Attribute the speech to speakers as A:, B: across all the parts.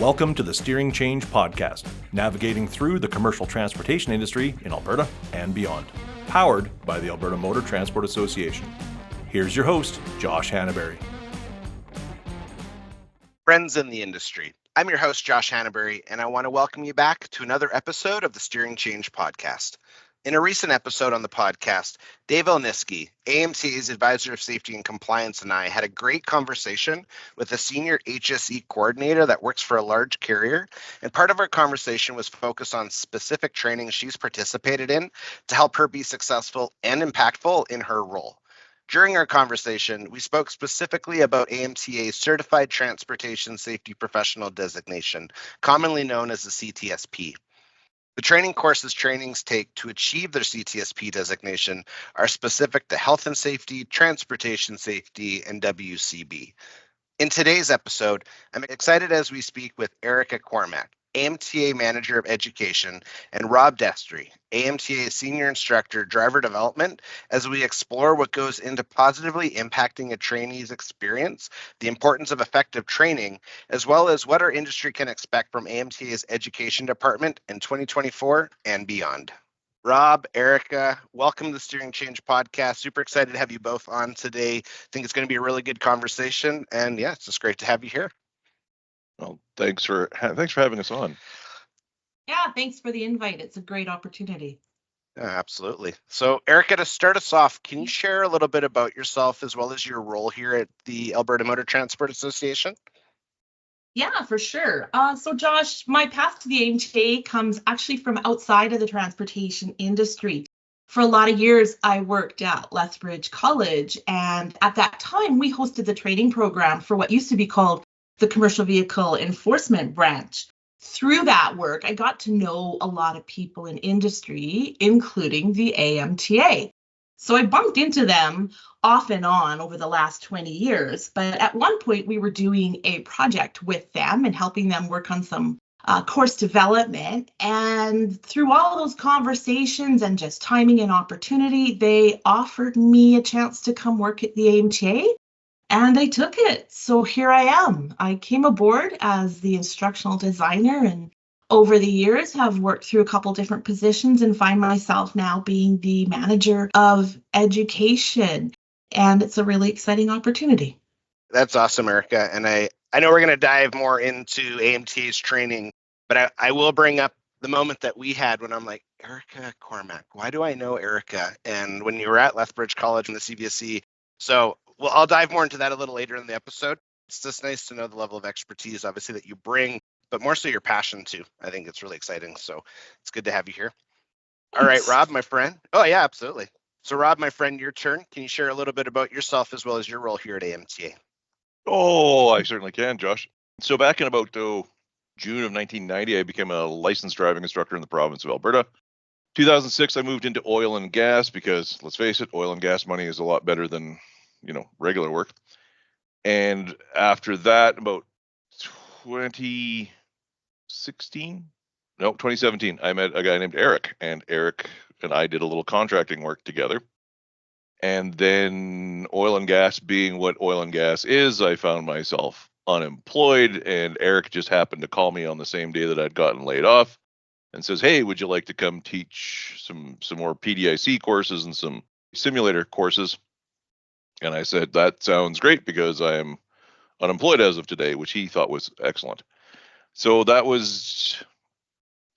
A: Welcome to the Steering Change Podcast, navigating through the commercial transportation industry in Alberta and beyond. Powered by the Alberta Motor Transport Association. Here's your host, Josh Hannaberry.
B: Friends in the industry. I'm your host, Josh Hannaberry, and I want to welcome you back to another episode of the Steering Change Podcast. In a recent episode on the podcast, Dave Elniski, AMTA's Advisor of Safety and Compliance, and I had a great conversation with a senior HSE coordinator that works for a large carrier. And part of our conversation was focused on specific training she's participated in to help her be successful and impactful in her role. During our conversation, we spoke specifically about AMTA's Certified Transportation Safety Professional designation, commonly known as the CTSP. The training courses trainees take to achieve their CTSP designation are specific to health and safety, transportation safety, and WCB. In today's episode, I'm excited as we speak with Erica Cormack, AMTA Manager of Education, and Rob Destree, AMTA Senior Instructor, Driver Development, as we explore what goes into positively impacting a trainee's experience, the importance of effective training, as well as what our industry can expect from AMTA's Education Department in 2024 and beyond. Rob, Erica, welcome to the Steering Change Podcast. Super excited to have you both on today. I think it's going to be a really good conversation, and yeah, it's just great to have you here.
C: Well, thanks for having us on.
D: Yeah, thanks for the invite. It's a great opportunity.
B: Yeah, absolutely. So, Erica, to start us off, can you share a little bit about yourself as well as your role here at the Alberta Motor Transport Association?
D: Yeah, for sure. So, Josh, my path to the AMTA comes actually from outside of the transportation industry. For a lot of years, I worked at Lethbridge College, and at that time, we hosted the training program for what used to be called the Commercial Vehicle Enforcement Branch. Through that work, I got to know a lot of people in industry, including the AMTA. So I bumped into them off and on over the last 20 years. But at one point, we were doing a project with them and helping them work on some course development. And through all those conversations and just timing and opportunity, they offered me a chance to come work at the AMTA. And I took it. So here I am. I came aboard as the instructional designer and over the years have worked through a couple different positions and find myself now being the manager of education. And it's a really exciting opportunity.
B: That's awesome, Erica. And I know we're going to dive more into AMTA's training, but I will bring up the moment that we had when I'm like, Erica Cormack, why do I know Erica? And when you were at Lethbridge College in the CVSE. So well, I'll dive more into that a little later in the episode. It's just nice to know the level of expertise, obviously, that you bring, but more so your passion too. I think it's really exciting. So it's good to have you here. All right, Rob, my friend. Oh, yeah, absolutely. So Rob, my friend, your turn. Can you share a little bit about yourself as well as your role here at AMTA?
C: Oh, I certainly can, Josh. So back in about June of 1990, I became a licensed driving instructor in the province of Alberta. 2006, I moved into oil and gas because, let's face it, oil and gas money is a lot better than regular work. And after that, about 2017, I met a guy named Eric, and Eric and I did a little contracting work together. And then oil and gas being what oil and gas is, I found myself unemployed, and Eric just happened to call me on the same day that I'd gotten laid off and says, hey, would you like to come teach some more PDIC courses and some simulator courses? And I said, that sounds great because I am unemployed as of today, which he thought was excellent. So I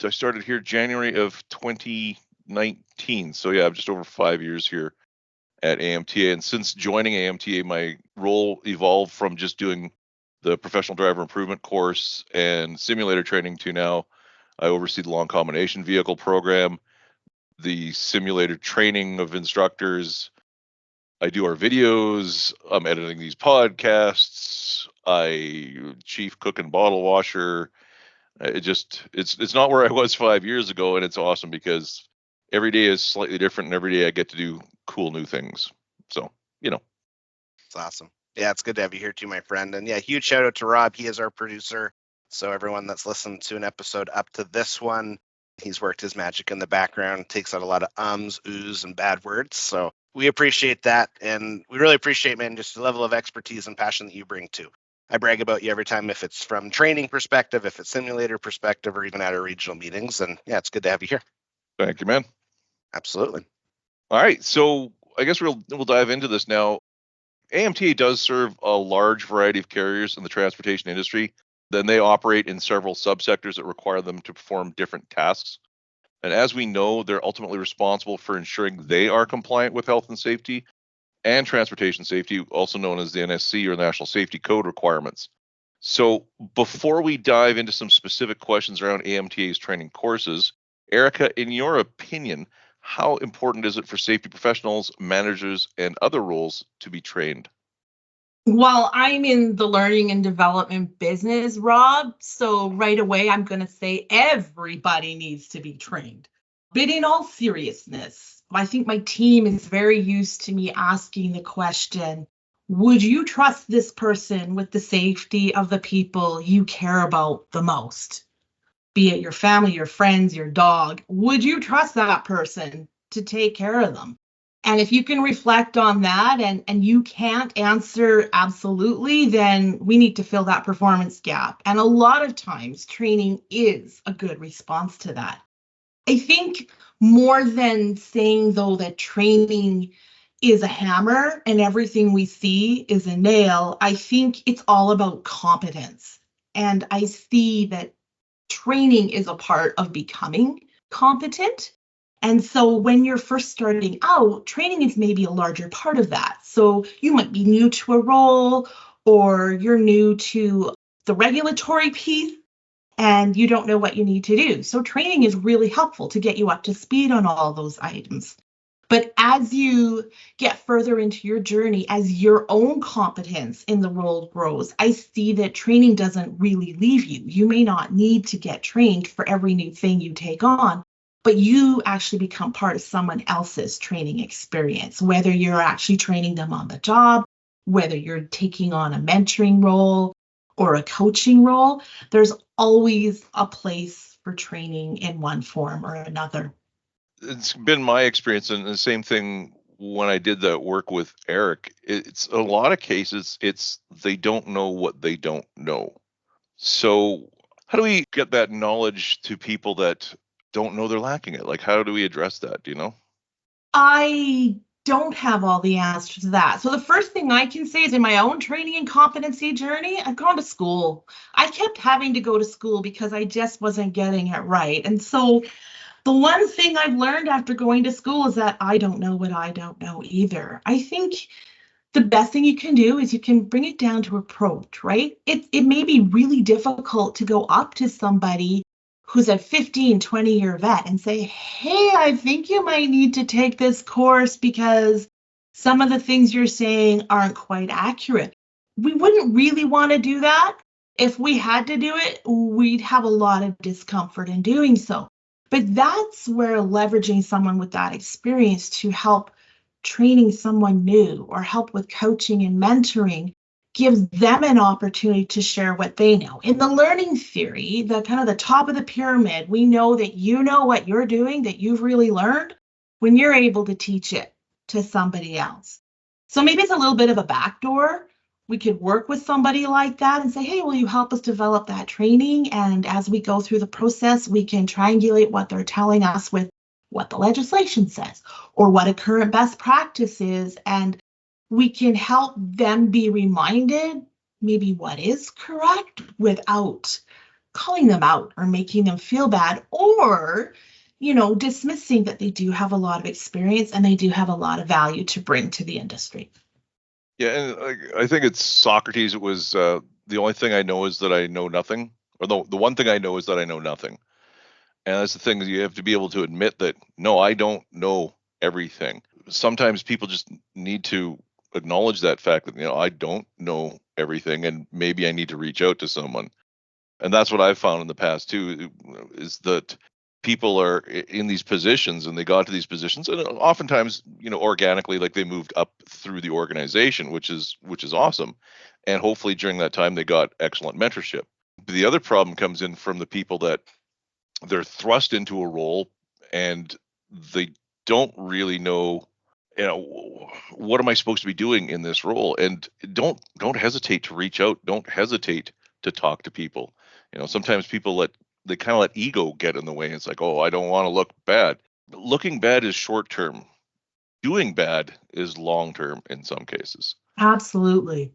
C: started here January of 2019. So yeah, I'm just over 5 years here at AMTA. And since joining AMTA, my role evolved from just doing the professional driver improvement course and simulator training to now I oversee the long combination vehicle program, the simulator training of instructors. I do our videos. I'm editing these podcasts. I chief cook and bottle washer. It's not where I was 5 years ago, and it's awesome because every day is slightly different, and every day I get to do cool new things. So,
B: It's awesome. Yeah, it's good to have you here too, my friend. And yeah, huge shout out to Rob. He is our producer. So everyone that's listened to an episode up to this one, he's worked his magic in the background, takes out a lot of ums, oohs, and bad words. So we appreciate that. And we really appreciate, man, just the level of expertise and passion that you bring too. I brag about you every time, if it's from training perspective, if it's simulator perspective, or even at our regional meetings. And yeah, it's good to have you here.
C: Thank you, man.
B: Absolutely.
C: All right, so I guess we'll dive into this now. AMTA does serve a large variety of carriers in the transportation industry. Then they operate in several subsectors that require them to perform different tasks. And as we know, they're ultimately responsible for ensuring they are compliant with health and safety and transportation safety, also known as the NSC or National Safety Code requirements. So before we dive into some specific questions around AMTA's training courses, Erica, in your opinion, how important is it for safety professionals, managers, and other roles to be trained?
D: Well, I'm in the learning and development business, Rob. So right away, I'm going to say everybody needs to be trained. But in all seriousness, I think my team is very used to me asking the question, would you trust this person with the safety of the people you care about the most? Be it your family, your friends, your dog. Would you trust that person to take care of them? And if you can reflect on that and you can't answer absolutely, then we need to fill that performance gap. And a lot of times training is a good response to that. I think more than saying, though, that training is a hammer and everything we see is a nail, I think it's all about competence. And I see that training is a part of becoming competent. And so when you're first starting out, training is maybe a larger part of that. So you might be new to a role, or you're new to the regulatory piece and you don't know what you need to do. So training is really helpful to get you up to speed on all those items. But as you get further into your journey, as your own competence in the role grows, I see that training doesn't really leave you. You may not need to get trained for every new thing you take on, but you actually become part of someone else's training experience, whether you're actually training them on the job, whether you're taking on a mentoring role or a coaching role. There's always a place for training in one form or another.
C: It's been my experience, and the same thing when I did that work with Eric. It's a lot of cases, it's they don't know what they don't know. So how do we get that knowledge to people that don't know they're lacking it? Like, how do we address that? Do you know?
D: I don't have all the answers to that. So the first thing I can say is in my own training and competency journey, I've gone to school. I kept having to go to school because I just wasn't getting it right. And so the one thing I've learned after going to school is that I don't know what I don't know either. I think the best thing you can do is you can bring it down to approach, right? It may be really difficult to go up to somebody who's a 15, 20-year vet and say, hey, I think you might need to take this course because some of the things you're saying aren't quite accurate. We wouldn't really want to do that. If we had to do it, we'd have a lot of discomfort in doing so. But that's where leveraging someone with that experience to help training someone new or help with coaching and mentoring gives them an opportunity to share what they know. In the learning theory, the kind of the top of the pyramid, we know that you know what you're doing, that you've really learned when you're able to teach it to somebody else. So maybe it's a little bit of a backdoor. We could work with somebody like that and say, hey, will you help us develop that training? And as we go through the process, we can triangulate what they're telling us with what the legislation says or what a current best practice is. And we can help them be reminded maybe what is correct without calling them out or making them feel bad or, dismissing that they do have a lot of experience and they do have a lot of value to bring to the industry.
C: Yeah, and I think it's Socrates. It was the only thing I know is that I know nothing, or the one thing I know is that I know nothing. And that's the thing, is you have to be able to admit that, no, I don't know everything. Sometimes people just need to acknowledge that fact that, I don't know everything, and maybe I need to reach out to someone. And that's what I've found in the past too, is that people are in these positions and they got to these positions, and oftentimes, organically, like they moved up through the organization, which is awesome. And hopefully during that time they got excellent mentorship. But the other problem comes in from the people that they're thrust into a role and they don't really know what am I supposed to be doing in this role? And don't hesitate to reach out. Don't hesitate to talk to people. Sometimes people let ego get in the way. It's like, oh, I don't want to look bad. Looking bad is short term. Doing bad is long term in some cases.
D: Absolutely.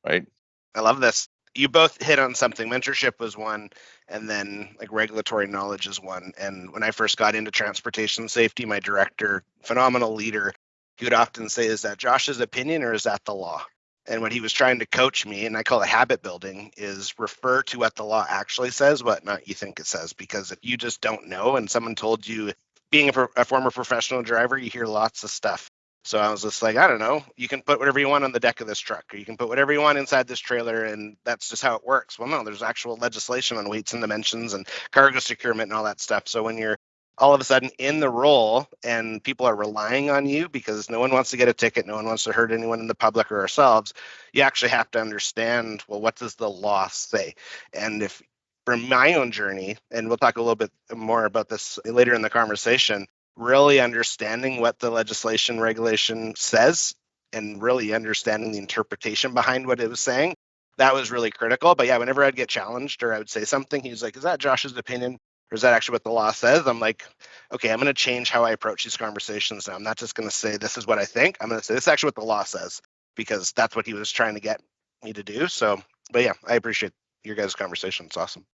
C: Right.
B: I love this. You both hit on something. Mentorship was one, and then like regulatory knowledge is one. And when I first got into transportation safety, my director, phenomenal leader, he would often say, is that Josh's opinion or is that the law? And what he was trying to coach me, and I call it habit building, is refer to what the law actually says, what not you think it says. Because if you just don't know and someone told you, being a former professional driver, you hear lots of stuff. So I was just like, I don't know, you can put whatever you want on the deck of this truck, or you can put whatever you want inside this trailer, and that's just how it works. Well, no, there's actual legislation on weights and dimensions and cargo securement and all that stuff. So when you're all of a sudden in the role and people are relying on you because no one wants to get a ticket, no one wants to hurt anyone in the public or ourselves, you actually have to understand, well, what does the law say? And if from my own journey, and we'll talk a little bit more about this later in the conversation, really understanding what the legislation regulation says and really understanding the interpretation behind what it was saying, that was really critical. But yeah, whenever I'd get challenged or I would say something, he's like, is that Josh's opinion? Or is that actually what the law says? I'm like, okay, I'm going to change how I approach these conversations now. I'm not just going to say, this is what I think. I'm going to say, this is actually what the law says, because that's what he was trying to get me to do. So, but yeah, I appreciate your guys' conversation. It's awesome.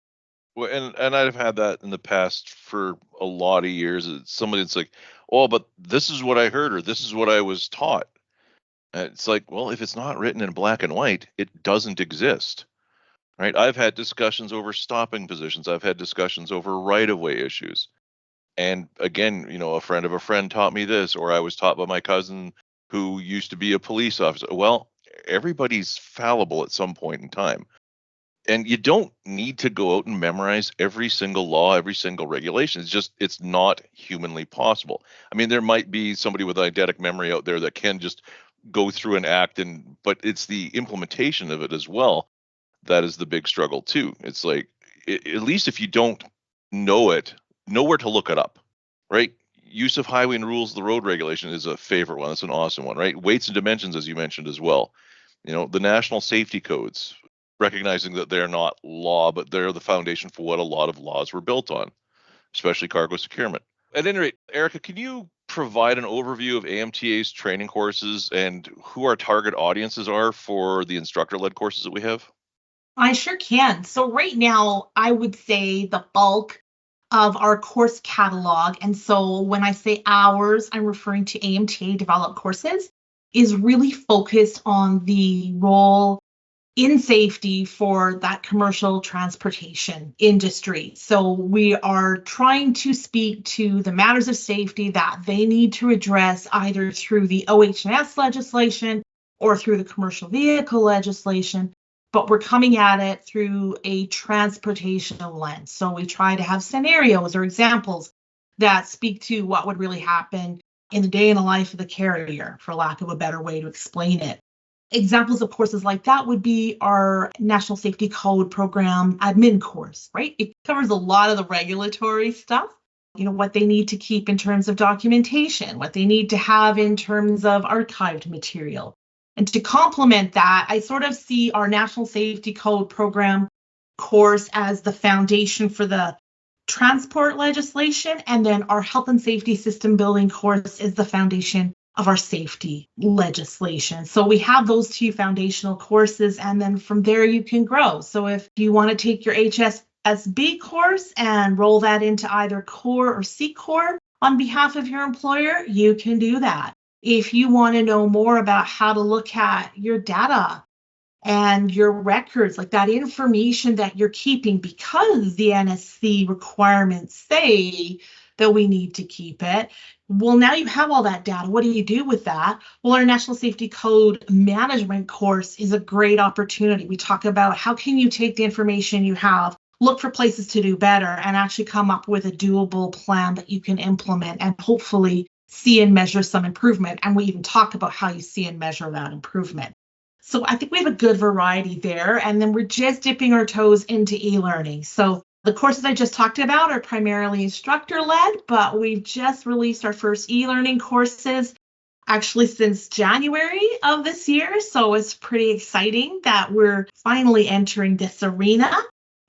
C: Well, and I've had that in the past for a lot of years. It's somebody that's like, oh, but this is what I heard, or this is what I was taught. And it's like, well, if it's not written in black and white, it doesn't exist. Right? I've had discussions over stopping positions. I've had discussions over right-of-way issues. And again, a friend of a friend taught me this, or I was taught by my cousin who used to be a police officer. Well, everybody's fallible at some point in time. And you don't need to go out and memorize every single law, every single regulation. It's not humanly possible. I mean, there might be somebody with eidetic memory out there that can just go through an act, but it's the implementation of it as well that is the big struggle too. It's like, at least if you don't know it, know where to look it up, right? Use of highway and rules of the road regulation is a favorite one. That's an awesome one, right? Weights and dimensions, as you mentioned as well. The national safety codes, recognizing that they're not law, but they're the foundation for what a lot of laws were built on, especially cargo securement. At any rate, Erica, can you provide an overview of AMTA's training courses and who our target audiences are for the instructor-led courses that we have?
D: I sure can. So right now, I would say the bulk of our course catalog, and so when I say ours, I'm referring to AMTA developed courses, is really focused on the role in safety for that commercial transportation industry. So we are trying to speak to the matters of safety that they need to address either through the OH&S legislation or through the commercial vehicle legislation, but we're coming at it through a transportational lens. So we try to have scenarios or examples that speak to what would really happen in the day in the life of the carrier, for lack of a better way to explain it. Examples of courses like that would be our National Safety Code program admin course, right? It covers a lot of the regulatory stuff, what they need to keep in terms of documentation, what they need to have in terms of archived material. And to complement that, I sort of see our National Safety Code program course as the foundation for the transport legislation, and then our health and safety system building course is the foundation of our safety legislation. So we have those two foundational courses, and then from there you can grow. So if you want to take your HSSB course and roll that into either core or C-Core on behalf of your employer, you can do that. If you want to know more about how to look at your data and your records, like that information that you're keeping, because the NSC requirements say that we need to keep it. Well, now you have all that data. What do you do with that? Well, our National Safety Code Management course is a great opportunity. We talk about how can you take the information you have, look for places to do better, and actually come up with a doable plan that you can implement and hopefully see and measure some improvement. And we even talk about how you see and measure that improvement. So I think we have a good variety there. And then we're just dipping our toes into e-learning. So the courses I just talked about are primarily instructor-led, but we've just released our first e-learning courses. actually since January of this year. So it's pretty exciting that we're finally entering this arena.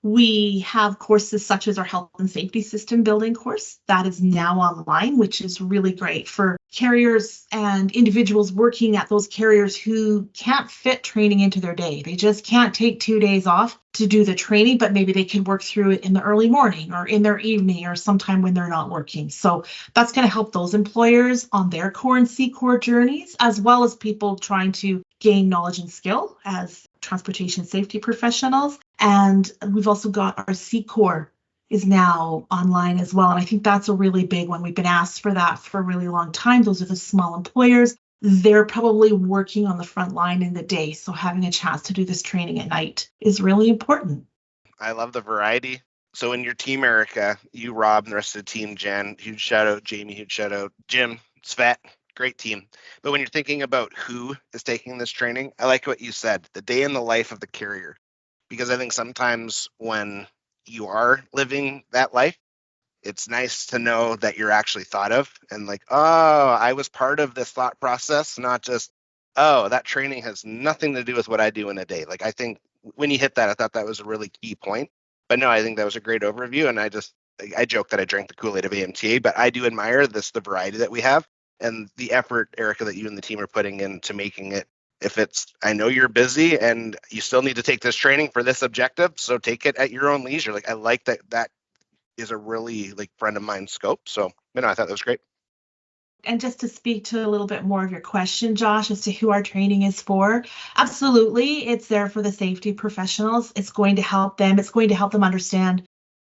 D: We have courses such as our health and safety system building course that is now online, which is really great for carriers and individuals working at those carriers who can't fit training into their day. They just can't take 2 days off to do the training, but maybe they can work through it in the early morning or in their evening or sometime when they're not working. So that's going to help those employers on their core and C-core journeys, as well as people trying to gain knowledge and skill as transportation safety professionals. And we've also got our C-core is now online as well. And I think that's a really big one. We've been asked for that for a really long time. Those are the small employers. They're probably working on the front line in the day. So having a chance to do this training at night is really important.
B: I love the variety. So in your team, Erica, you, Rob, and the rest of the team, Jen, huge shout out, Jamie, huge shout out, Jim, Svet, great team. But when you're thinking about who is taking this training, I like what you said, the day in the life of the carrier. Because I think sometimes when you are living that life, it's nice to know that you're actually thought of and like, oh, I was part of this thought process, not just, oh, that training has nothing to do with what I do in a day. Like, I think when you hit that, I thought that was a really key point. But no, I think that was a great overview. And I joke that I drank the Kool-Aid of AMTA, but I do admire the variety that we have and the effort, Erica, that you and the team are putting into making it. I know you're busy and you still need to take this training for this objective, so take it at your own leisure. Like, I like that is a really friend of mine scope. So, I thought that was great.
D: And just to speak to a little bit more of your question, Josh, as to who our training is for, absolutely, it's there for the safety professionals. It's going to help them. It's going to help them understand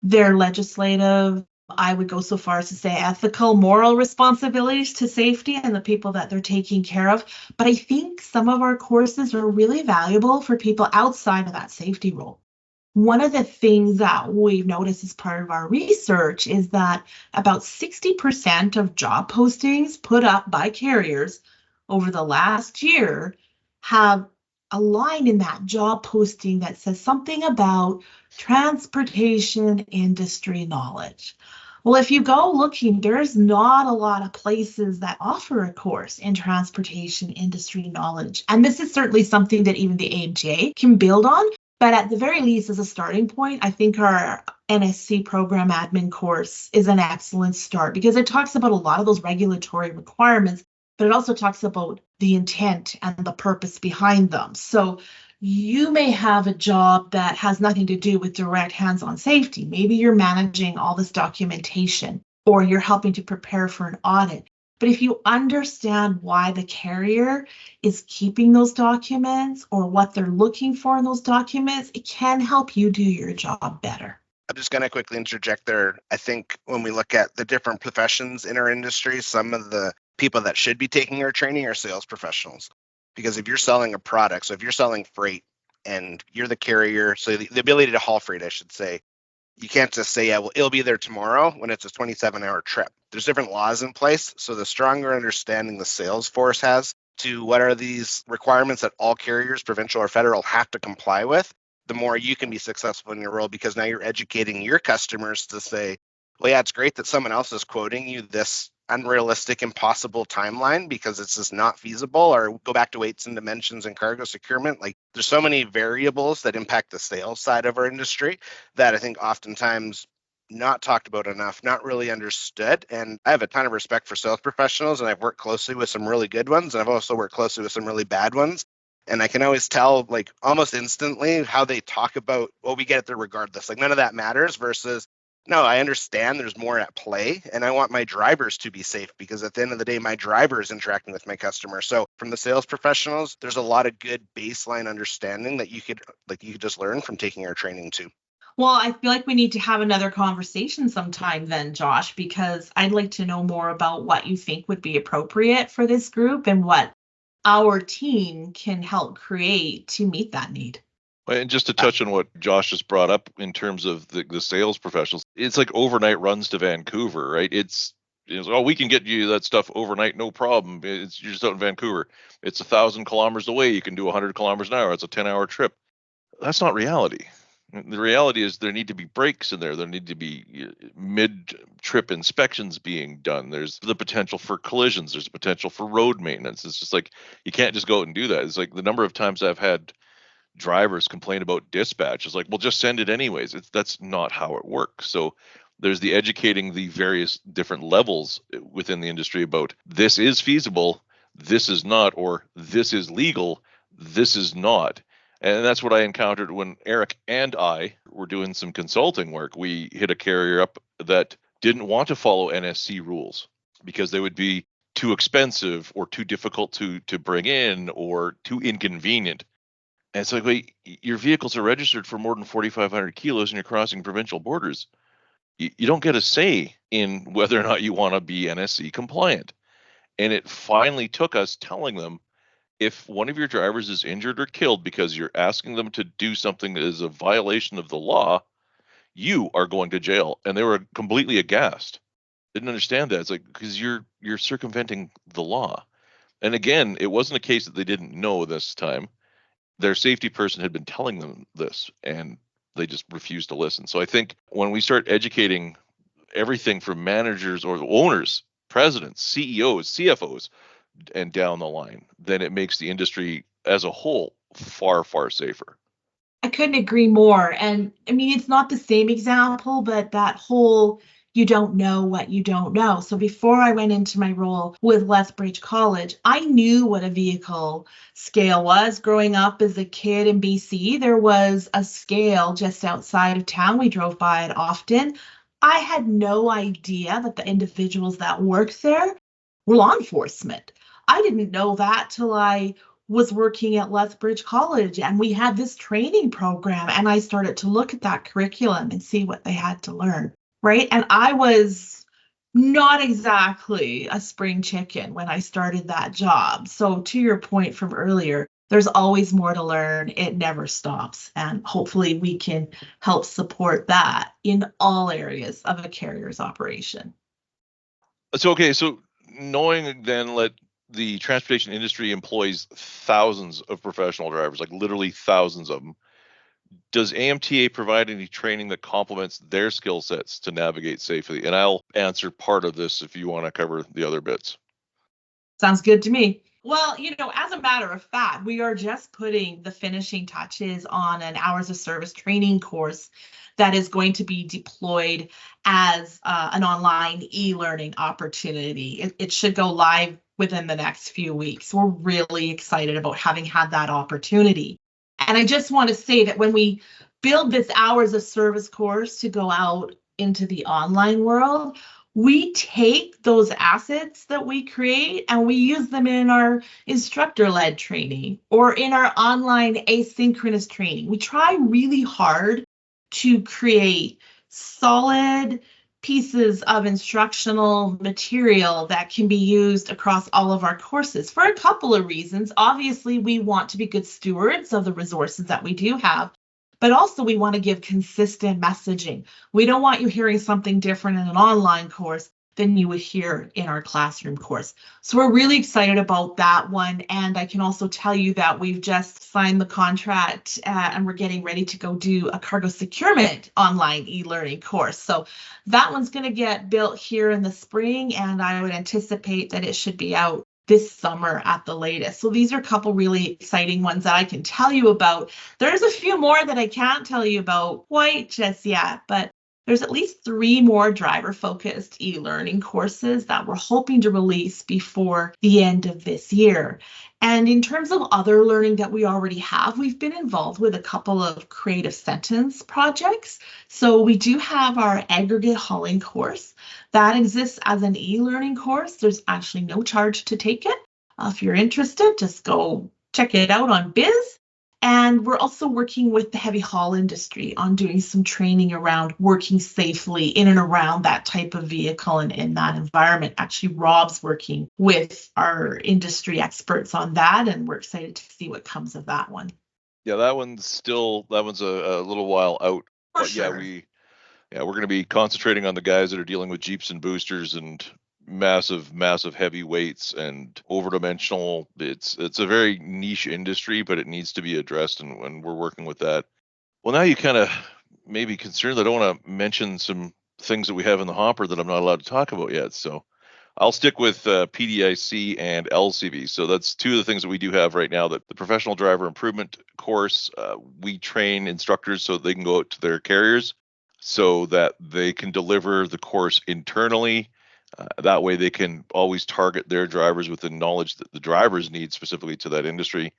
D: their legislative, I would go so far as to say ethical, moral responsibilities to safety and the people that they're taking care of. But I think some of our courses are really valuable for people outside of that safety role. One of the things that we've noticed as part of our research is that about 60% of job postings put up by carriers over the last year have a line in that job posting that says something about transportation industry knowledge. Well, if you go looking, there's not a lot of places that offer a course in transportation industry knowledge. And this is certainly something that even the AMTA can build on. But at the very least, as a starting point, I think our NSC program admin course is an excellent start because it talks about a lot of those regulatory requirements, but it also talks about the intent and the purpose behind them. So you may have a job that has nothing to do with direct hands-on safety. Maybe you're managing all this documentation or you're helping to prepare for an audit. But if you understand why the carrier is keeping those documents or what they're looking for in those documents, it can help you do your job better.
B: I'm just going to quickly interject there. I think when we look at the different professions in our industry, some of the people that should be taking our training are sales professionals. Because if you're selling a product, so if you're selling freight and you're the carrier, so the ability to haul freight, I should say, you can't just say, yeah, well, it'll be there tomorrow when it's a 27-hour trip. There's different laws in place. So the stronger understanding the sales force has to what are these requirements that all carriers, provincial or federal, have to comply with, the more you can be successful in your role, because now you're educating your customers to say, well, yeah, it's great that someone else is quoting you this unrealistic, impossible timeline because it's just not feasible, or go back to weights and dimensions and cargo securement. Like, there's so many variables that impact the sales side of our industry that I think oftentimes not talked about enough, not really understood. And I have a ton of respect for sales professionals, and I've worked closely with some really good ones, and I've also worked closely with some really bad ones. And I can always tell, almost instantly, how they talk about, well, we get it there regardless. None of that matters versus, no, I understand there's more at play, and I want my drivers to be safe because at the end of the day, my driver is interacting with my customer. So from the sales professionals, there's a lot of good baseline understanding that you could just learn from taking our training too.
D: Well, I feel like we need to have another conversation sometime then, Josh, because I'd like to know more about what you think would be appropriate for this group and what our team can help create to meet that need.
C: And just to touch on what Josh just brought up in terms of the sales professionals, it's like overnight runs to Vancouver, right? It's oh, we can get you that stuff overnight, no problem. You're just out in Vancouver. It's 1,000 kilometers away. You can do 100 kilometers an hour. It's a 10-hour trip. That's not reality. The reality is there need to be brakes in there. There need to be mid-trip inspections being done. There's the potential for collisions. There's potential for road maintenance. It's just like you can't just go out and do that. It's like the number of times I've had drivers complain about dispatch. It's like, well, just send it anyways. That's not how it works. So there's the educating the various different levels within the industry about this is feasible, this is not, or this is legal, this is not. And that's what I encountered when Eric and I were doing some consulting work. We hit a carrier up that didn't want to follow NSC rules because they would be too expensive or too difficult to bring in or too inconvenient. And it's like, wait, your vehicles are registered for more than 4,500 kilos and you're crossing provincial borders. You don't get a say in whether or not you want to be NSC compliant. And it finally took us telling them, if one of your drivers is injured or killed because you're asking them to do something that is a violation of the law, you are going to jail. And they were completely aghast. Didn't understand that. It's like, because you're circumventing the law. And again, it wasn't a case that they didn't know this time. Their safety person had been telling them this, and they just refused to listen. So I think when we start educating everything from managers or owners, presidents, CEOs, CFOs, and down the line, then it makes the industry as a whole far, far safer.
D: I couldn't agree more. And I mean, it's not the same example, but that whole you don't know what you don't know. So before I went into my role with Lethbridge College, I knew what a vehicle scale was. Growing up as a kid in BC, there was a scale just outside of town. We drove by it often. I had no idea that the individuals that worked there were law enforcement. I didn't know that till I was working at Lethbridge College and we had this training program and I started to look at that curriculum and see what they had to learn, right? And I was not exactly a spring chicken when I started that job. So to your point from earlier, there's always more to learn. It never stops. And hopefully we can help support that in all areas of a carrier's operation.
C: So, okay, so knowing then the transportation industry employs thousands of professional drivers, like literally thousands of them. Does AMTA provide any training that complements their skill sets to navigate safely? And I'll answer part of this if you want to cover the other bits.
D: Sounds good to me. Well, as a matter of fact, we are just putting the finishing touches on an hours of service training course that is going to be deployed as an online e-learning opportunity. It should go live within the next few weeks. We're really excited about having had that opportunity. And I just want to say that when we build this hours of service course to go out into the online world, we take those assets that we create and we use them in our instructor-led training or in our online asynchronous training. We try really hard to create solid pieces of instructional material that can be used across all of our courses for a couple of reasons. Obviously, we want to be good stewards of the resources that we do have, but also we want to give consistent messaging. We don't want you hearing something different in an online course than you would hear in our classroom course. So we're really excited about that one. And I can also tell you that we've just signed the contract and we're getting ready to go do a cargo securement online e-learning course. So that one's going to get built here in the spring, and I would anticipate that it should be out this summer at the latest. So these are a couple really exciting ones that I can tell you about. There's a few more that I can't tell you about quite just yet, but there's at least 3 more driver-focused e-learning courses that we're hoping to release before the end of this year. And in terms of other learning that we already have, we've been involved with a couple of creative sentence projects. So we do have our aggregate hauling course that exists as an e-learning course. There's actually no charge to take it. If you're interested, just go check it out on Biz. And we're also working with the heavy haul industry on doing some training around working safely in and around that type of vehicle and in that environment. Actually, Rob's working with our industry experts on that, and we're excited to see what comes of that one.
C: Yeah, that one's a little while out.
D: For sure.
C: We're going to be concentrating on the guys that are dealing with Jeeps and boosters and massive heavy weights and overdimensional. It's a very niche industry, but it needs to be addressed, and we're working with that. Well, now you kind of may be concerned that I want to mention some things that we have in the hopper that I'm not allowed to talk about yet. So I'll stick with PDIC and LCV. So that's two of the things that we do have right now. That the professional driver improvement course, we train instructors so they can go out to their carriers so that they can deliver the course internally. That way they can always target their drivers with the knowledge that the drivers need specifically to that industry.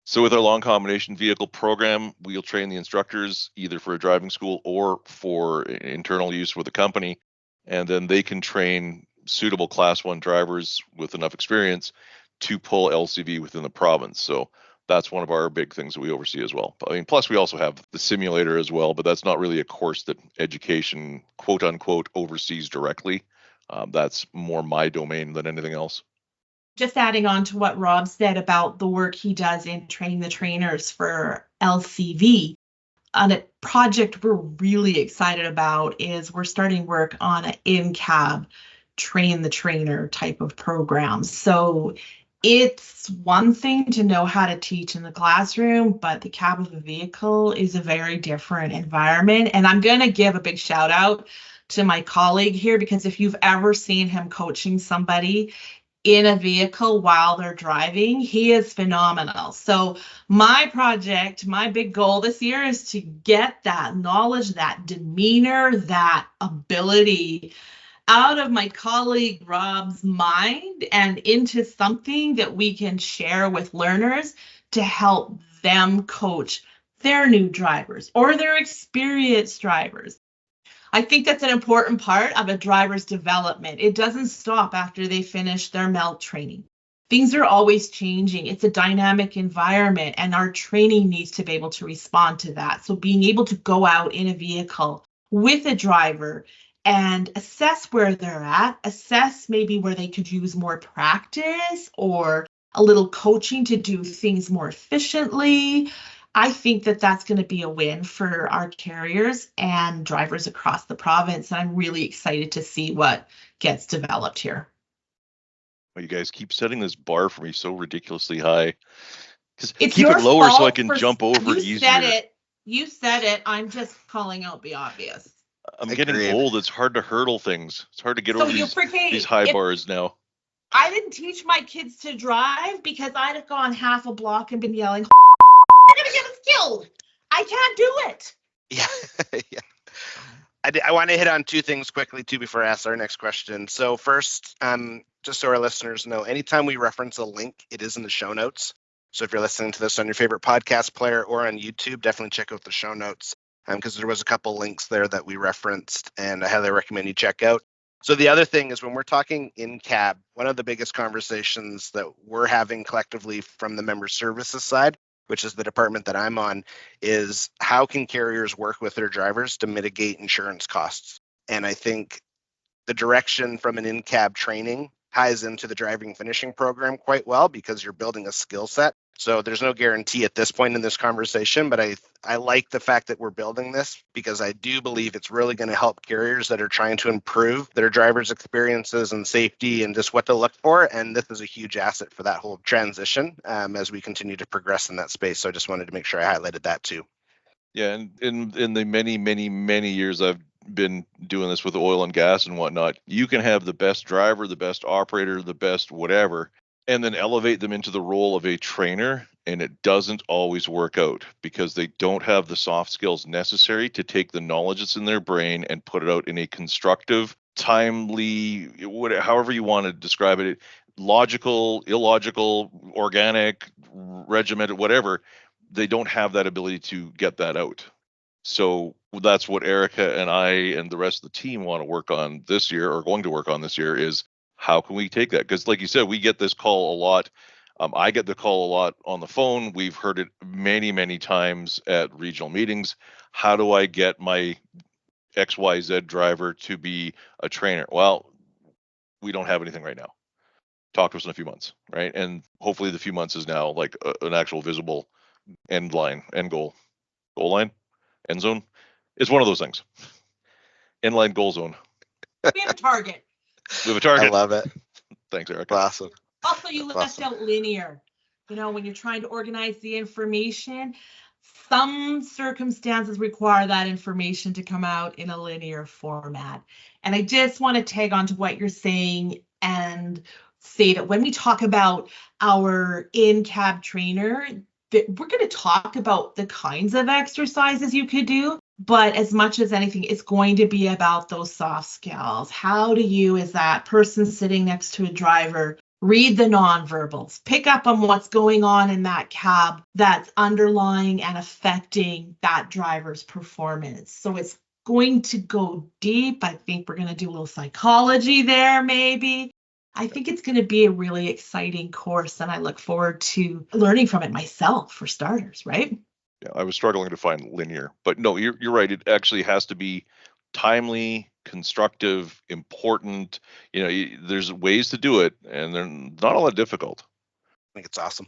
C: So with our long combination vehicle program, we'll train the instructors either for a driving school or for internal use with the company. And then they can train suitable class 1 drivers with enough experience to pull LCV within the province. So that's one of our big things that we oversee as well. I mean, plus we also have the simulator as well, but that's not really a course that education, quote unquote, oversees directly. That's more my domain than anything else.
D: Just adding on to what Rob said about the work he does in training the trainers for LCV, on a project we're really excited about is we're starting work on an in-cab train the trainer type of program. So it's one thing to know how to teach in the classroom, but the cab of the vehicle is a very different environment. And I'm going to give a big shout out to my colleague here, because if you've ever seen him coaching somebody in a vehicle while they're driving, he is phenomenal. So my project, my big goal this year is to get that knowledge, that demeanor, that ability out of my colleague Rob's mind and into something that we can share with learners to help them coach their new drivers or their experienced drivers. I think that's an important part of a driver's development. It doesn't stop after they finish their MELT training. Things are always changing. It's a dynamic environment, and our training needs to be able to respond to that. So being able to go out in a vehicle with a driver and assess where they're at, assess maybe where they could use more practice or a little coaching to do things more efficiently. I think that that's going to be a win for our carriers and drivers across the province. And I'm really excited to see what gets developed here.
C: Well, you guys keep setting this bar for me so ridiculously high. Because
D: It's
C: keep
D: your
C: it lower so I
D: fault
C: can
D: for-
C: jump over
D: you
C: easier.
D: said it. You said it. I'm just calling out the obvious.
C: I'm
B: Agreed.
C: getting old. It's hard to hurdle things. It's hard to get
D: So
C: over
D: you
C: these high bars now.
D: I didn't teach my kids to drive because I'd have gone half a block and been yelling, "You're going to get us killed. I can't do it."
B: Yeah. Yeah. I want to hit on two things quickly too before I ask our next question. So first, just so our listeners know, anytime we reference a link, it is in the show notes. So if you're listening to this on your favorite podcast player or on YouTube, definitely check out the show notes, because there was a couple links there that we referenced, and I highly recommend you check out. So the other thing is, when we're talking in-cab, one of the biggest conversations that we're having collectively from the member services side, which is the department that I'm on, is how can carriers work with their drivers to mitigate insurance costs? And I think the direction from an in-cab training ties into the driving finishing program quite well, because you're building a skill set. So there's no guarantee at this point in this conversation, but I like the fact that we're building this, because I do believe it's really going to help carriers that are trying to improve their drivers' experiences and safety and just what to look for. And this is a huge asset for that whole transition as we continue to progress in that space. So I just wanted to make sure I highlighted that too.
C: Yeah, and in the many years I've been doing this with oil and gas and whatnot, you can have the best driver, the best operator, the best whatever, and then elevate them into the role of a trainer, and it doesn't always work out because they don't have the soft skills necessary to take the knowledge that's in their brain and put it out in a constructive, timely, however you want to describe it, logical, illogical, organic, regimented, whatever. They don't have that ability to get that out. So that's what Erica and I and the rest of the team want to work on this year, or going to work on this year, is how can we take that? Because like you said, we get this call a lot. I get the call a lot on the phone. We've heard it many times at regional meetings. How do I get my XYZ driver to be a trainer? Well, we don't have anything right now. Talk to us in a few months, right? And hopefully the few months is now like an actual visible end line, end goal line, end zone. It's one of those things. End line, goal zone.
D: We have a target.
C: We have a target.
B: I love it.
C: Thanks, Erica.
B: Awesome.
D: Also, you
B: That's
D: left
B: awesome.
D: out linear. When you're trying to organize the information, some circumstances require that information to come out in a linear format. And I just want to tag on to what you're saying and say that when we talk about our in-cab trainer, that we're going to talk about the kinds of exercises you could do, but as much as anything, it's going to be about those soft skills. How do you, as that person sitting next to a driver, read the nonverbals, pick up on what's going on in that cab that's underlying and affecting that driver's performance? So it's going to go deep. I think we're going to do a little psychology there, maybe. I think it's going to be a really exciting course, and I look forward to learning from it myself, for starters, right?
C: Yeah, I was struggling to find linear, but no, you're right. It actually has to be timely, constructive, important. There's ways to do it, and they're not all that difficult.
B: I think it's awesome.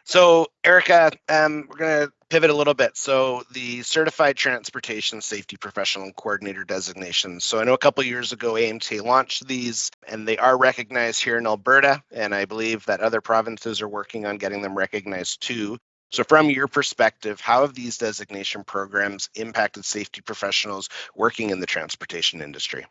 B: So, Erica, we're going to pivot a little bit. So, the Certified Transportation Safety Professional and Coordinator designation. So, I know a couple of years ago, AMTA launched these, and they are recognized here in Alberta, and I believe that other provinces are working on getting them recognized too. So, from your perspective, how have these designation programs impacted safety professionals working in the transportation industry?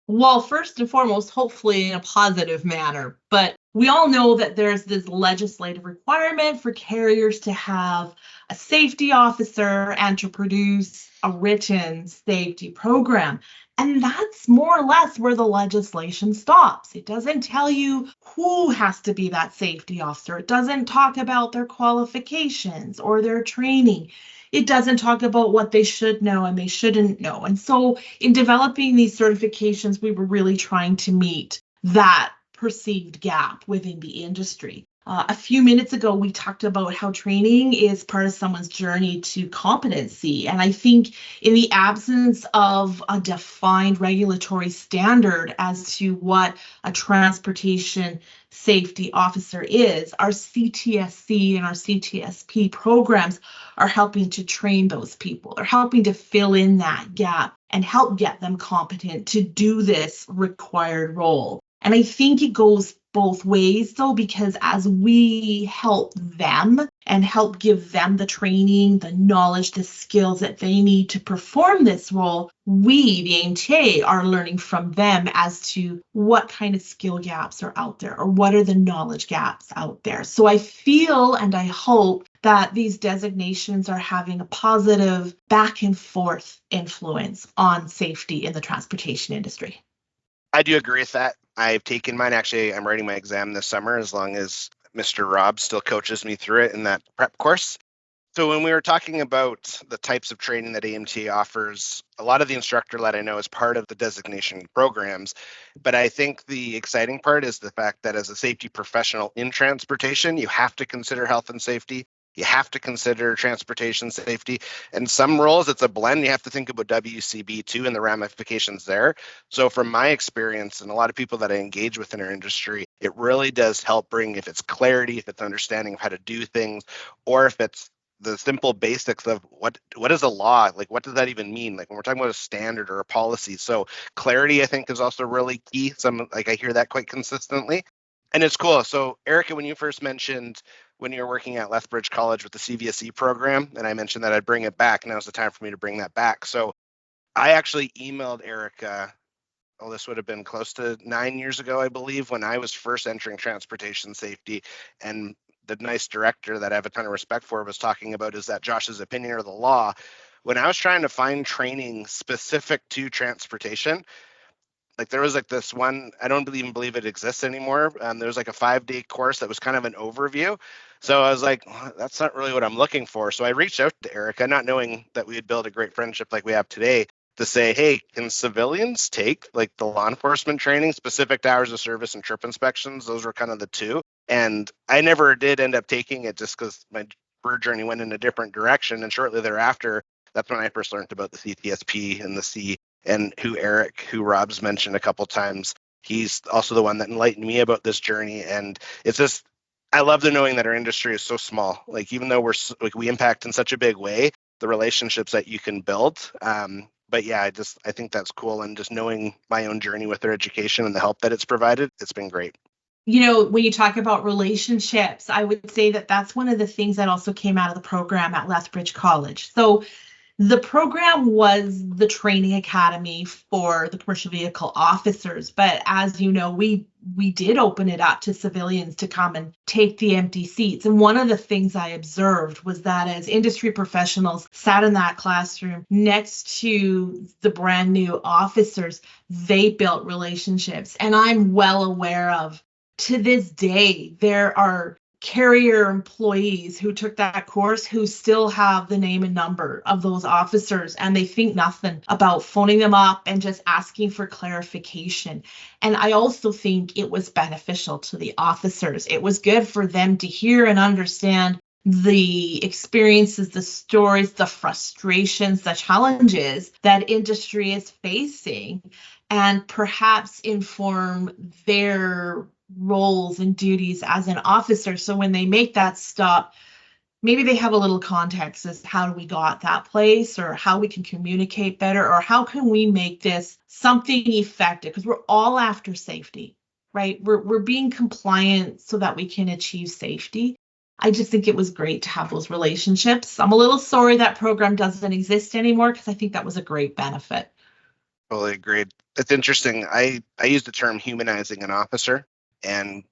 D: Well, first and foremost, hopefully in a positive manner, but we all know that there's this legislative requirement for carriers to have a safety officer and to produce a written safety program. And that's more or less where the legislation stops. It doesn't tell you who has to be that safety officer. It doesn't talk about their qualifications or their training. It doesn't talk about what they should know and they shouldn't know. And so in developing these certifications, we were really trying to meet that perceived gap within the industry. A few minutes ago, we talked about how training is part of someone's journey to competency. And I think in the absence of a defined regulatory standard as to what a transportation safety officer is, our CTSC and our CTSP programs are helping to train those people. They're helping to fill in that gap and help get them competent to do this required role. And I think it goes both ways, though, because as we help them and help give them the training, the knowledge, the skills that they need to perform this role, we, the AMTA, are learning from them as to what kind of skill gaps are out there or what are the knowledge gaps out there. So I feel and I hope that these designations are having a positive back and forth influence on safety in the transportation industry.
B: I do agree with that. I've taken mine. Actually, I'm writing my exam this summer as long as Mr. Rob still coaches me through it in that prep course. So when we were talking about the types of training that AMTA offers, a lot of the instructor that I know is part of the designation programs. But I think the exciting part is the fact that as a safety professional in transportation, you have to consider health and safety. You have to consider transportation safety. And some roles, it's a blend. You have to think about WCB too and the ramifications there. So from my experience and a lot of people that I engage with in our industry, it really does help bring, if it's clarity, if it's understanding of how to do things, or if it's the simple basics of what is a law, like what does that even mean, like when we're talking about a standard or a policy. So clarity, I think, is also really key. I hear that quite consistently, and it's cool. So Erica, when you first mentioned when you were working at Lethbridge College with the CVSE program, and I mentioned that I'd bring it back, now's the time for me to bring that back. So I actually emailed Erica, this would have been close to 9 years ago, I believe, when I was first entering transportation safety, and the nice director that I have a ton of respect for was talking about, is that Josh's opinion or the law? When I was trying to find training specific to transportation, like there was like this one, I don't even believe it exists anymore. There was like a 5-day course that was kind of an overview. So I was like, well, that's not really what I'm looking for. So I reached out to Erica, not knowing that we would build a great friendship like we have today, to say, hey, can civilians take like the law enforcement training specific to hours of service and trip inspections? Those were kind of the two. And I never did end up taking it just because my career journey went in a different direction. And shortly thereafter, that's when I first learned about the CTSP and the C, and who Rob's mentioned a couple times. He's also the one that enlightened me about this journey. And it's just, I love the knowing that our industry is so small. Like, even though we impact in such a big way, the relationships that you can build. But yeah, I think that's cool. And just knowing my own journey with their education and the help that it's provided, it's been great.
D: When you talk about relationships, I would say that that's one of the things that also came out of the program at Lethbridge College. So the program was the training academy for the commercial vehicle officers, but as you know, we did open it up to civilians to come and take the empty seats. And one of the things I observed was that as industry professionals sat in that classroom next to the brand new officers, they built relationships. And I'm well aware of, to this day, there are carrier employees who took that course who still have the name and number of those officers, and they think nothing about phoning them up and just asking for clarification. And I also think it was beneficial to the officers. It was good for them to hear and understand the experiences, the stories, the frustrations, the challenges that industry is facing, and perhaps inform their roles and duties as an officer. So when they make that stop, maybe they have a little context as how we got that place, or how we can communicate better, or how can we make this something effective, because we're all after safety, right? We're being compliant so that we can achieve safety. I just think it was great to have those relationships. I'm a little sorry that program doesn't exist anymore, because I think that was a great benefit.
B: Totally agreed. It's interesting. I use the term humanizing an officer, and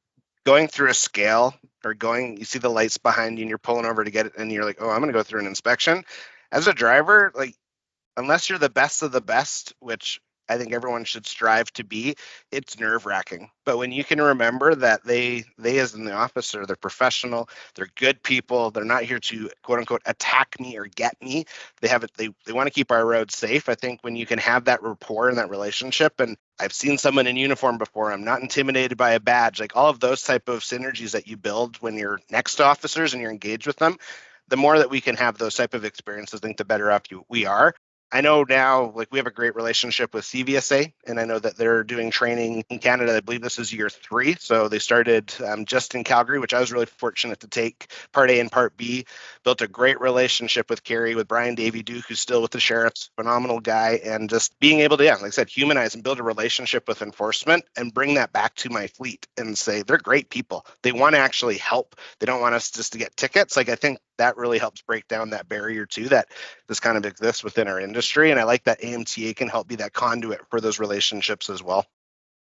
B: going through a scale, or you see the lights behind you and you're pulling over to get it, and you're like, oh, I'm going to go through an inspection. As a driver, like, unless you're the best of the best, which I think everyone should strive to be, it's nerve-wracking. But when you can remember that they as in the officer, they're professional, they're good people, they're not here to quote unquote attack me or get me. They want to keep our roads safe. I think when you can have that rapport and that relationship, and I've seen someone in uniform before, I'm not intimidated by a badge, like all of those type of synergies that you build when you're next to officers and you're engaged with them, the more that we can have those type of experiences, I think the better off we are. I know now, like, we have a great relationship with CVSA, and I know that they're doing training in Canada. I believe this is year 3. So they started just in Calgary, which I was really fortunate to take part A and part B. Built a great relationship with Kerry, with Brian Davy Duke, who's still with the sheriffs, phenomenal guy. And just being able to, like I said, humanize and build a relationship with enforcement and bring that back to my fleet and say, they're great people. They want to actually help. They don't want us just to get tickets. Like, I think that really helps break down that barrier too, that this kind of exists within our industry. And I like that AMTA can help be that conduit for those relationships as well.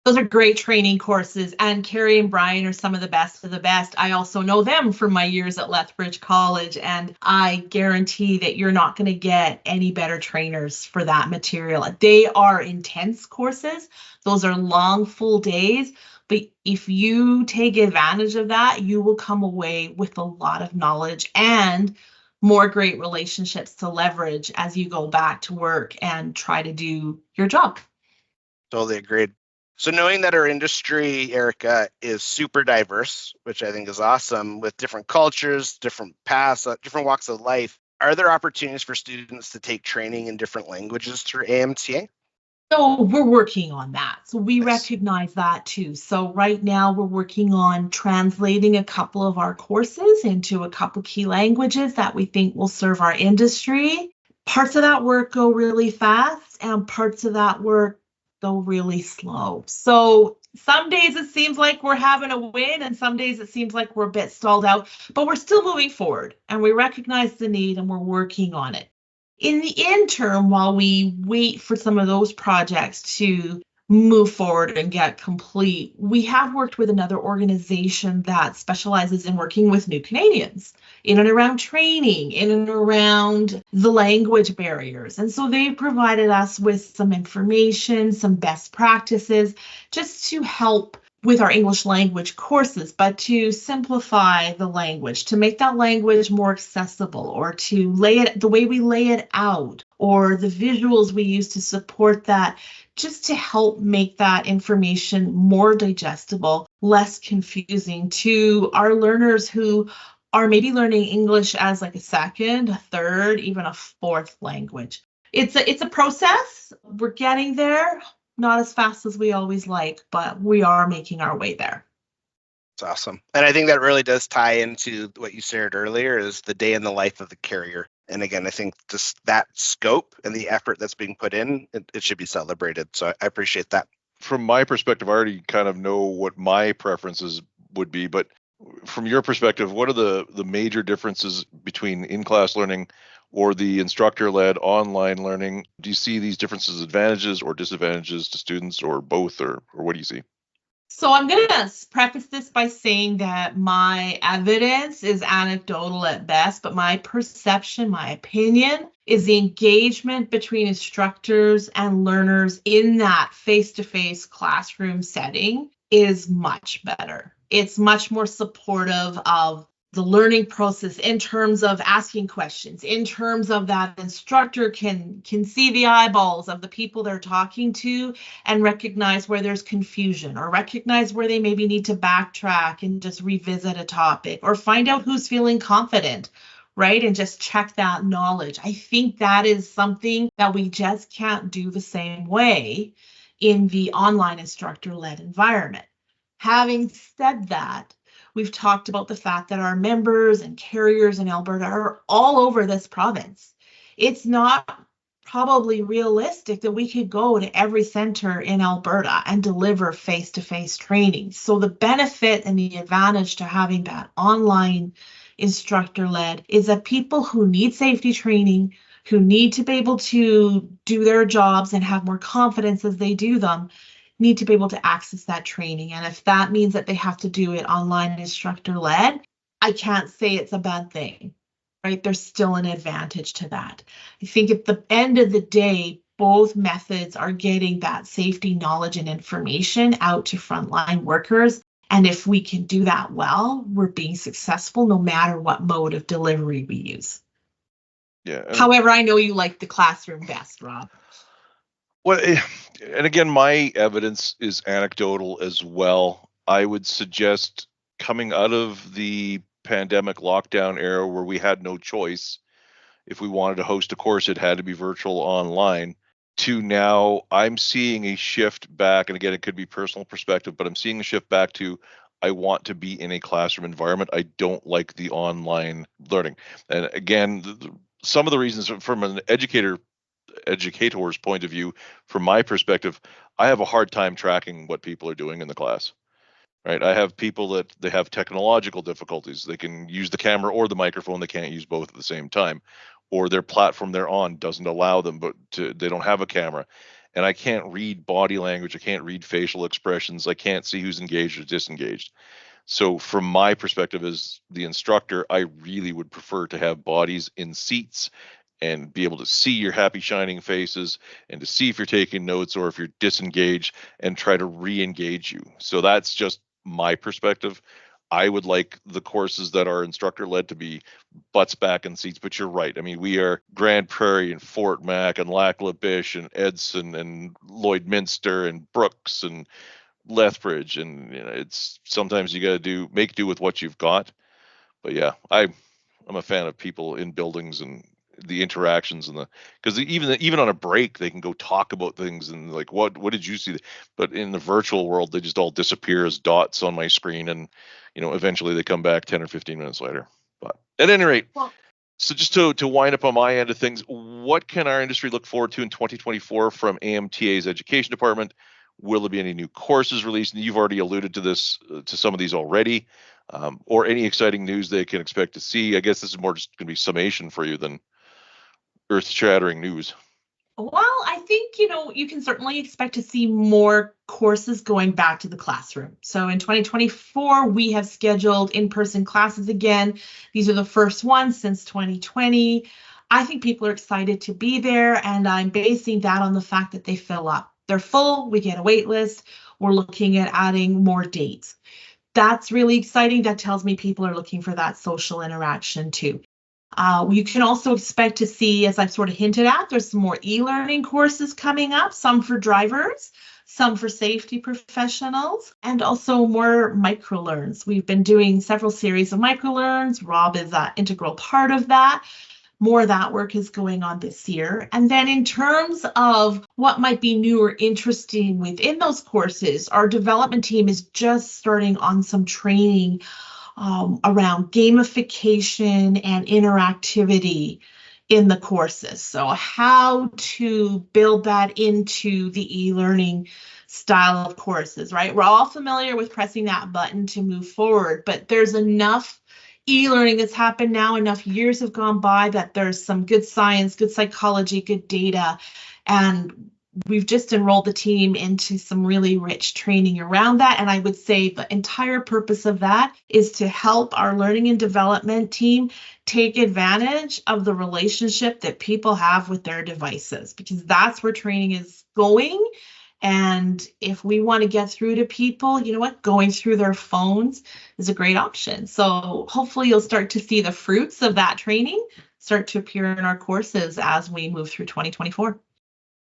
D: Those are great training courses, and Carrie and Brian are some of the best of the best. I also know them from my years at Lethbridge College, and I guarantee that you're not going to get any better trainers for that material. They are intense courses. Those are long, full days. But if you take advantage of that, you will come away with a lot of knowledge and more great relationships to leverage as you go back to work and try to do your job.
B: Totally agreed. So knowing that our industry, Erica, is super diverse, which I think is awesome, with different cultures, different paths, different walks of life, are there opportunities for students to take training in different languages through AMTA?
D: So we're working on that. So we recognize that too. So right now we're working on translating a couple of our courses into a couple key languages that we think will serve our industry. Parts of that work go really fast, and parts of that work go really slow. So some days it seems like we're having a win, and some days it seems like we're a bit stalled out, but we're still moving forward, and we recognize the need, and we're working on it. In the interim, while we wait for some of those projects to move forward and get complete, we have worked with another organization that specializes in working with new Canadians in and around training, in and around the language barriers. And so they've provided us with some information, some best practices, just to help with our English language courses, but to simplify the language, to make that language more accessible, or to lay it the way we lay it out, or the visuals we use to support that, just to help make that information more digestible, less confusing to our learners who are maybe learning English as like a second, a third, even a fourth language. It's a process. We're getting there. Not as fast as we always like, but we are making our way there.
B: That's awesome. And I think that really does tie into what you shared earlier, is the day in the life of the carrier. And again, I think just that scope and the effort that's being put in, it should be celebrated. So I appreciate that.
C: from my perspective, I already kind of know what my preferences would be, but from your perspective, what are the major differences between in-class learning or the instructor-led online learning? Do you see these differences advantages or disadvantages to students, or both, or what do you see?
D: So I'm going to preface this by saying that my evidence is anecdotal at best, but my perception, my opinion, is the engagement between instructors and learners in that face-to-face classroom setting is much better. It's much more supportive of the learning process in terms of asking questions, in terms of that instructor can see the eyeballs of the people they're talking to and recognize where there's confusion, or recognize where they maybe need to backtrack and just revisit a topic, or find out who's feeling confident, right? And just check that knowledge. I think that is something that we just can't do the same way in the online instructor-led environment. Having said that, we've talked about the fact that our members and carriers in Alberta are all over this province. It's not probably realistic that we could go to every center in Alberta and deliver face-to-face training. So the benefit and the advantage to having that online instructor-led is that people who need safety training, who need to be able to do their jobs and have more confidence as they do them, need to be able to access that training. And if that means that they have to do it online instructor-led, I can't say it's a bad thing, right? There's still an advantage to that. I think at the end of the day, both methods are getting that safety knowledge and information out to frontline workers. And if we can do that well, we're being successful no matter what mode of delivery we use.
C: Yeah.
D: However, I know you like the classroom best, Rob.
C: Well, and again, my evidence is anecdotal as well. I would suggest coming out of the pandemic lockdown era where we had no choice, if we wanted to host a course, it had to be virtual online, to now I'm seeing a shift back. And again, it could be personal perspective, but I'm seeing a shift back to I want to be in a classroom environment. I don't like the online learning. And again, some of the reasons from an educator's point of view, from my perspective, I have a hard time tracking what people are doing in the class, right? I have people that they have technological difficulties. They can use the camera or the microphone. They can't use both at the same time, or their platform they're on doesn't allow them, they don't have a camera. And I can't read body language. I can't read facial expressions. I can't see who's engaged or disengaged. So from my perspective as the instructor, I really would prefer to have bodies in seats and be able to see your happy shining faces and to see if you're taking notes or if you're disengaged and try to re-engage you. So that's just my perspective. I would like the courses that are instructor led to be butts back in seats, but you're right. I mean, we are Grand Prairie and Fort Mac and Lac La Biche and Edson and Lloydminster and Brooks and Lethbridge. And it's sometimes you got to make do with what you've got. But yeah, I'm a fan of people in buildings and the interactions and because even on a break they can go talk about things and like what did you see, but in the virtual world they just all disappear as dots on my screen, and eventually they come back 10 or 15 minutes later. But at any rate, so just to wind up on my end of things, what can our industry look forward to in 2024 from AMTA's education department? Will there be any new courses released? And you've already alluded to this, to some of these already, or any exciting news they can expect to see. I guess this is more just going to be summation for you than earth-shattering news.
D: Well, I think, you can certainly expect to see more courses going back to the classroom. So in 2024, we have scheduled in-person classes again. These are the first ones since 2020. I think people are excited to be there, and I'm basing that on the fact that they fill up. They're full, we get a wait list. We're looking at adding more dates. That's really exciting. That tells me people are looking for that social interaction too. You can also expect to see, as I've sort of hinted at, there's some more e-learning courses coming up, some for drivers, some for safety professionals, and also more microlearns. We've been doing several series of microlearns. Rob is an integral part of that. More of that work is going on this year. And then in terms of what might be new or interesting within those courses, our development team is just starting on some training around gamification and interactivity in the courses. So how to build that into the e-learning style of courses, right? We're all familiar with pressing that button to move forward, but there's enough e-learning that's happened now, enough years have gone by that there's some good science, good psychology, good data, and we've just enrolled the team into some really rich training around that. And I would say the entire purpose of that is to help our learning and development team take advantage of the relationship that people have with their devices, because that's where training is going. And if we want to get through to people, you know what, going through their phones is a great option. So hopefully you'll start to see the fruits of that training start to appear in our courses as we move through 2024.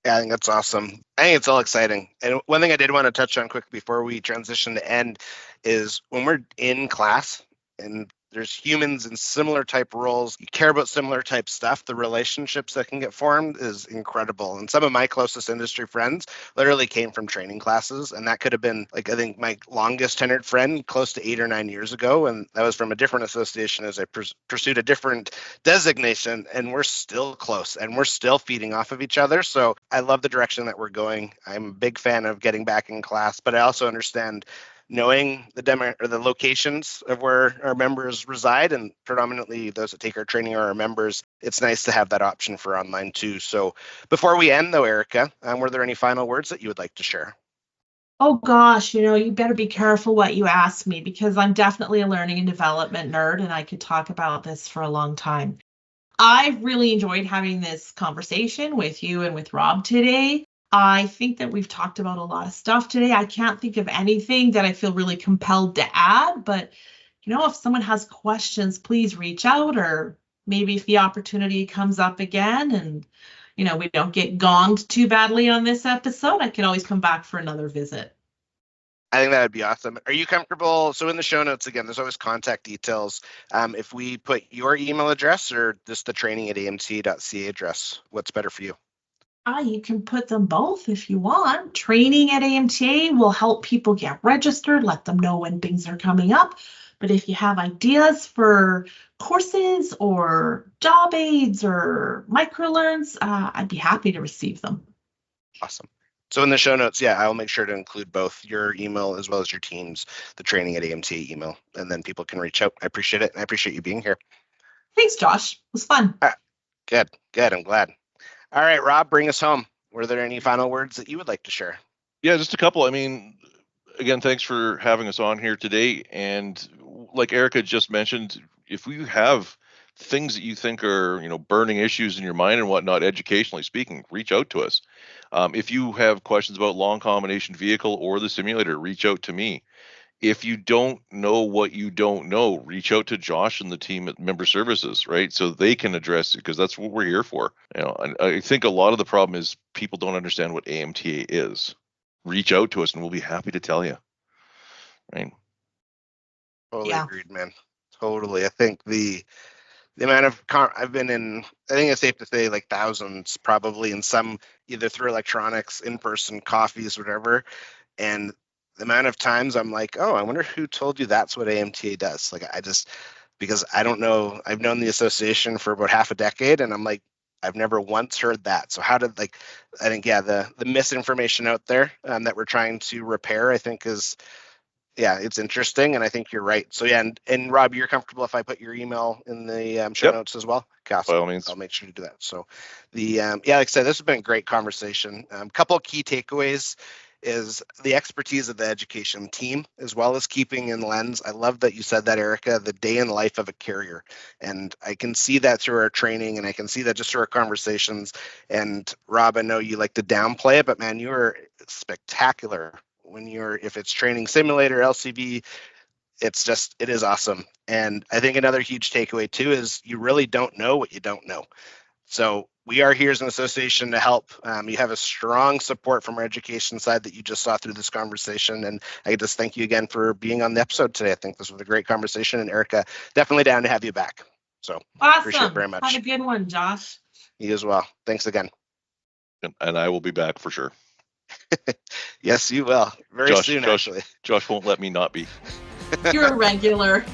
B: Yeah, I think that's awesome. I think it's all exciting. And one thing I did want to touch on quick before we transition to end is when we're in class and there's humans in similar type roles, you care about similar type stuff, the relationships that can get formed is incredible. And some of my closest industry friends literally came from training classes. And that could have been, like, I think my longest tenured friend close to 8 or 9 years ago. And that was from a different association as I pursued a different designation. And we're still close and we're still feeding off of each other. So I love the direction that we're going. I'm a big fan of getting back in class, but I also understand knowing the locations of where our members reside, and predominantly those that take our training are our members, it's nice to have that option for online too. So before we end though, Erica, were there any final words that you would like to share?
D: Oh gosh, you better be careful what you ask me, because I'm definitely a learning and development nerd and I could talk about this for a long time. I've really enjoyed having this conversation with you and with Rob today. I think that we've talked about a lot of stuff today. I can't think of anything that I feel really compelled to add, but if someone has questions, please reach out, or maybe if the opportunity comes up again and, we don't get gonged too badly on this episode, I can always come back for another visit.
B: I think that would be awesome. Are you comfortable? So in the show notes, again, there's always contact details. If we put your email address or just the training@amta.ca address, what's better for you?
D: You can put them both if you want. Training at AMTA will help people get registered, let them know when things are coming up. But if you have ideas for courses or job aids or microlearns, I'd be happy to receive them.
B: Awesome. So in the show notes, I'll make sure to include both your email as well as your team's, the training at AMTA email, and then people can reach out. I appreciate it. And I appreciate you being here.
D: Thanks, Josh. It was fun.
B: Good. I'm glad. All right, Rob, bring us home. Were there any final words that you would like to share?
C: Yeah, just a couple. I mean, again, thanks for having us on here today. And like Erica just mentioned, if you have things that you think are, burning issues in your mind and whatnot, educationally speaking, reach out to us. If you have questions about long combination vehicle or the simulator, reach out to me. If you don't know what you don't know, reach out to Josh and the team at Member Services, right? So they can address it, because that's what we're here for. And I think a lot of the problem is people don't understand what AMTA is. Reach out to us and we'll be happy to tell you. Right?
B: Totally agreed, man. Totally. I think the amount of I've been in, I think it's safe to say like thousands, probably, in some either through electronics, in-person coffees, whatever. And the amount of times I'm like, oh, I wonder who told you that's what AMTA does. Like, because I don't know, I've known the association for about half a decade, and I'm like, I've never once heard that. So I think, the misinformation out there that we're trying to repair, I think it's interesting, and I think you're right. So and Rob, you're comfortable if I put your email in the show notes as well? Okay, awesome.
C: By all means.
B: I'll make sure to do that. So like I said, this has been a great conversation. Couple of key takeaways is the expertise of the education team, as well as keeping in lens. I love that you said that, Erica, the day in life of a carrier. And I can see that through our training, and I can see that just through our conversations. And Rob, I know you like to downplay it, but man, you are spectacular if it's training simulator, LCV, it is awesome. And I think another huge takeaway too is you really don't know what you don't know. So we are here as an association to help. You have a strong support from our education side that you just saw through this conversation. And I just thank you again for being on the episode today. I think this was a great conversation, and Erica, definitely down to have you back. So
D: awesome.
B: Appreciate it very much.
D: Have a good one, Josh.
B: You as well. Thanks again.
C: And I will be back for sure.
B: Yes, you will. Very soon, actually.
C: Josh won't let me not be.
D: You're a regular.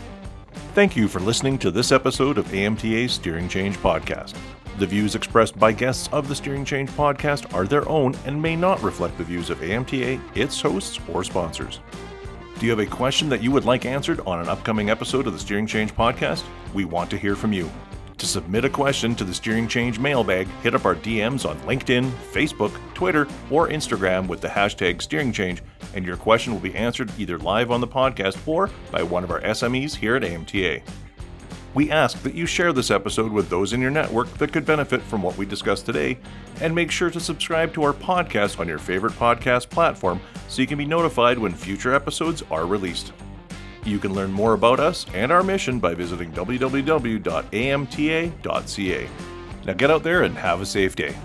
A: Thank you for listening to this episode of AMTA's Steering Change Podcast. The views expressed by guests of the Steering Change podcast are their own and may not reflect the views of AMTA, its hosts, or sponsors. Do you have a question that you would like answered on an upcoming episode of the Steering Change podcast? We want to hear from you. To submit a question to the Steering Change Mailbag, hit up our DMs on LinkedIn, Facebook, Twitter, or Instagram with the hashtag Steering Change, and your question will be answered either live on the podcast or by one of our SMEs here at AMTA. We ask that you share this episode with those in your network that could benefit from what we discussed today, and make sure to subscribe to our podcast on your favorite podcast platform so you can be notified when future episodes are released. You can learn more about us and our mission by visiting www.amta.ca. Now get out there and have a safe day.